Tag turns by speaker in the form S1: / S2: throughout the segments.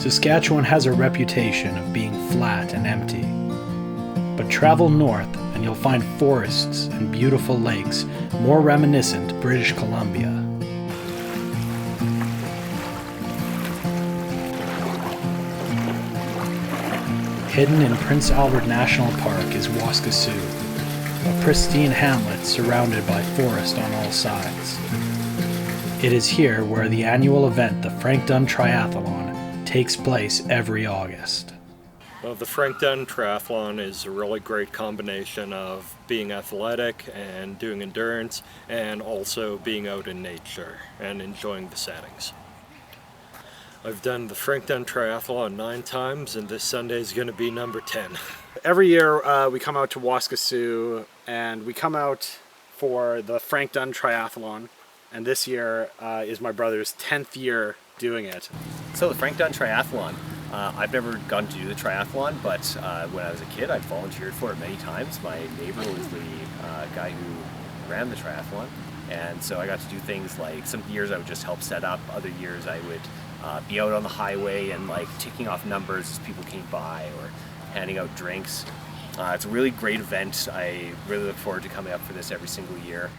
S1: Saskatchewan has a reputation of being flat and empty. But travel north and you'll find forests and beautiful lakes more reminiscent British Columbia. Hidden in Prince Albert National Park is Waskesiu, a pristine hamlet surrounded by forest on all sides. It is here where the annual event, the Frank Dunn Triathlon, takes place every August.
S2: Well, the Frank Dunn Triathlon is a really great combination of being athletic and doing endurance, and also being out in nature and enjoying the settings. I've done the Frank Dunn Triathlon 9 times, and this Sunday is going to be number 10.
S3: Every year we come out to Waskesiu, and we come out for the Frank Dunn Triathlon, and this year is my brother's 10th year doing it.
S4: So the Frank Dunn Triathlon, I've never gotten to do the triathlon, but when I was a kid I'd volunteered for it many times. My neighbor was the guy who ran the triathlon, and so I got to do things like, some years I would just help set up, other years I would be out on the highway and like ticking off numbers as people came by, or handing out drinks. It's a really great event. I really look forward to coming up for this every single year.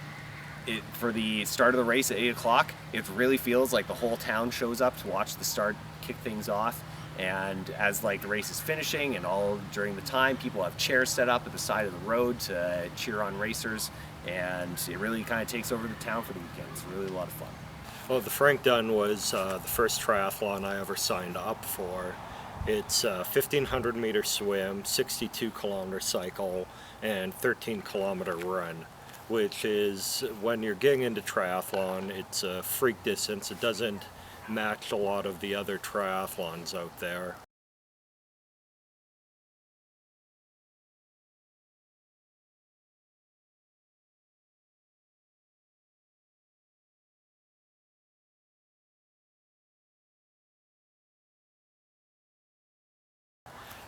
S4: For the start of the race at 8 o'clock, it really feels like the whole town shows up to watch the start kick things off. And as like the race is finishing and all during the time, people have chairs set up at the side of the road to cheer on racers, and it really kind of takes over the town for the weekend. It's really a lot of fun.
S2: Well, the Frank Dunn was the first triathlon I ever signed up for. It's a 1,500 meter swim, 62 kilometer cycle, and 13 kilometer run, which is, when you're getting into triathlon, it's a freak distance. It doesn't match a lot of the other triathlons out there.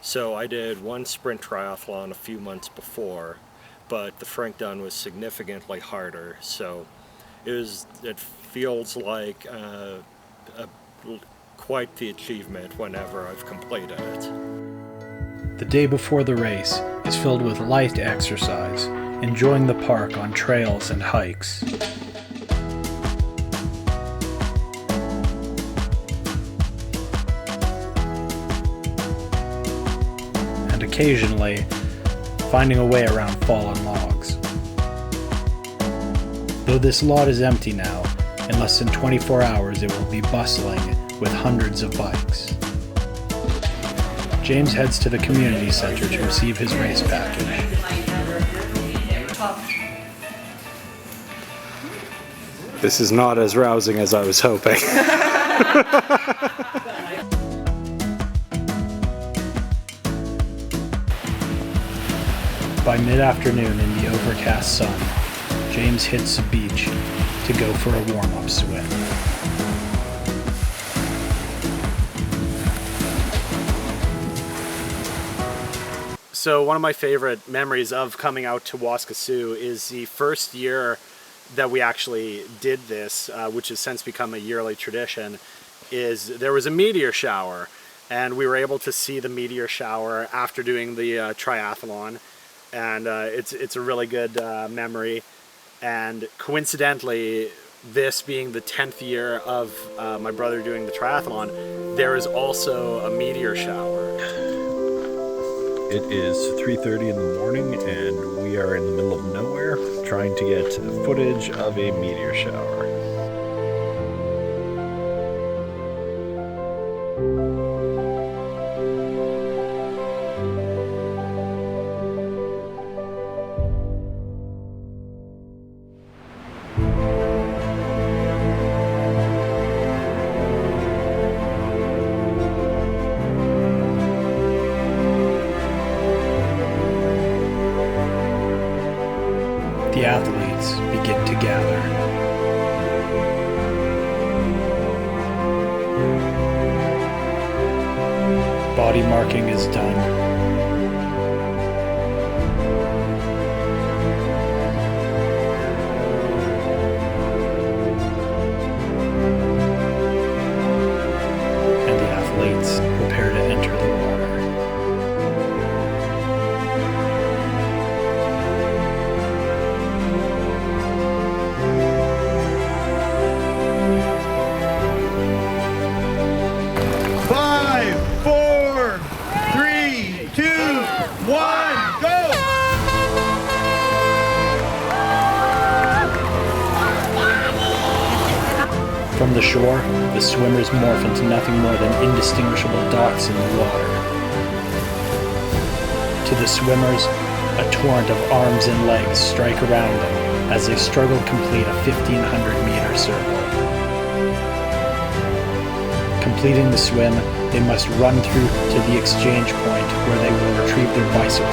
S2: So I did one sprint triathlon a few months before, but the Frank Dunn was significantly harder, so it feels like quite the achievement whenever I've completed it.
S1: The day before the race is filled with light exercise, enjoying the park on trails and hikes. And occasionally, finding a way around fallen logs. Though this lot is empty now, in less than 24 hours it will be bustling with hundreds of bikes. James heads to the community center to receive his race package.
S3: This is not as rousing as I was hoping.
S1: By mid-afternoon in the overcast sun, James hits the beach to go for a warm-up swim.
S3: So one of my favorite memories of coming out to Waskesiu is the first year that we actually did this, which has since become a yearly tradition, is there was a meteor shower, and we were able to see the meteor shower after doing the triathlon, and it's a really good memory. And coincidentally, this being the 10th year of my brother doing the triathlon, there is also a meteor shower.
S5: It is 3:30 in the morning, and we are in the middle of nowhere trying to get footage of a meteor shower.
S1: The athletes begin to gather. Body marking is done. And the athletes From the shore, the swimmers morph into nothing more than indistinguishable dots in the water. To the swimmers, a torrent of arms and legs strike around them as they struggle to complete a 1,500-meter circle. Completing the swim, they must run through to the exchange point where they will retrieve their bicycle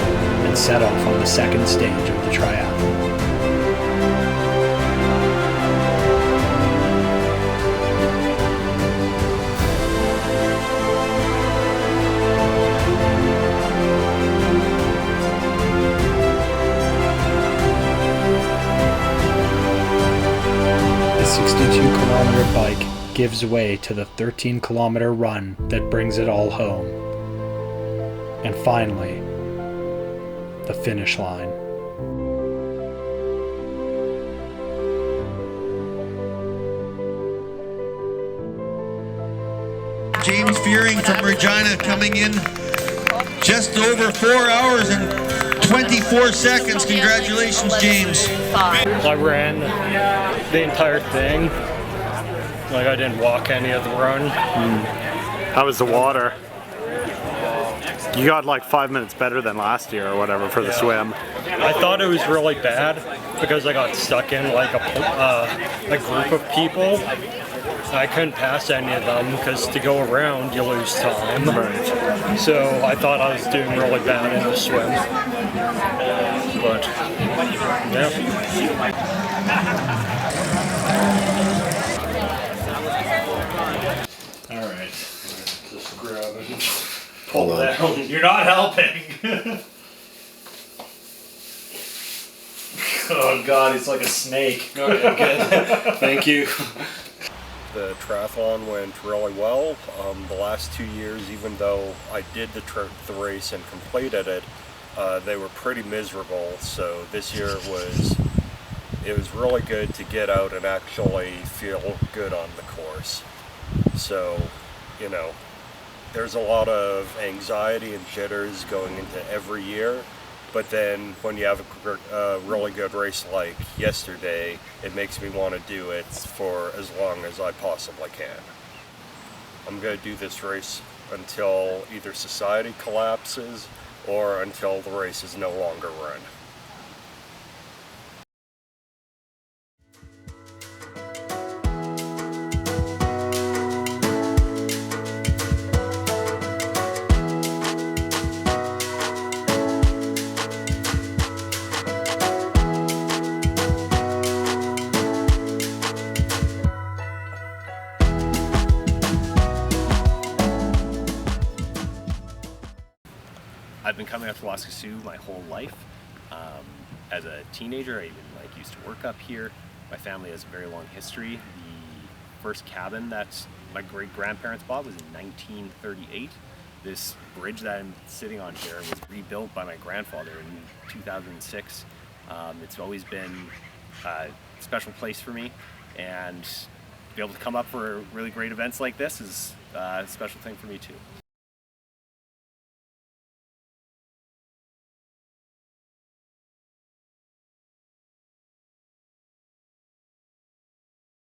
S1: and set off on the second stage of the triathlon. The 62-kilometer bike gives way to the 13-kilometer run that brings it all home. And finally, the finish line.
S6: James Feuring from Regina coming in just over 4 hours and 24 seconds. Congratulations, James.
S2: I ran the entire thing. Like, I didn't walk any of the run.
S3: How was the water? You got like 5 minutes better than last year or whatever for the swim.
S2: I thought it was really bad because I got stuck in like a group of people. I couldn't pass any of them because to go around you lose time.
S3: Right.
S2: So I thought I was doing really bad in the swim. But yeah. All right, just grab it and pull down. You're not helping. Oh God, he's like a snake. Okay, good. Thank you.
S7: The triathlon went really well. The last 2 years, even though I did the race and completed it, they were pretty miserable. So this year it was really good to get out and actually feel good on the course. So, you know, there's a lot of anxiety and jitters going into every year. But then when you have a really good race like yesterday, it makes me want to do it for as long as I possibly can. I'm going to do this race until either society collapses or until the race is no longer run.
S4: I've been coming up to Waskesiu my whole life. As a teenager, I even used to work up here. My family has a very long history. The first cabin that my great-grandparents bought was in 1938. This bridge that I'm sitting on here was rebuilt by my grandfather in 2006. It's always been a special place for me, and to be able to come up for really great events like this is a special thing for me too.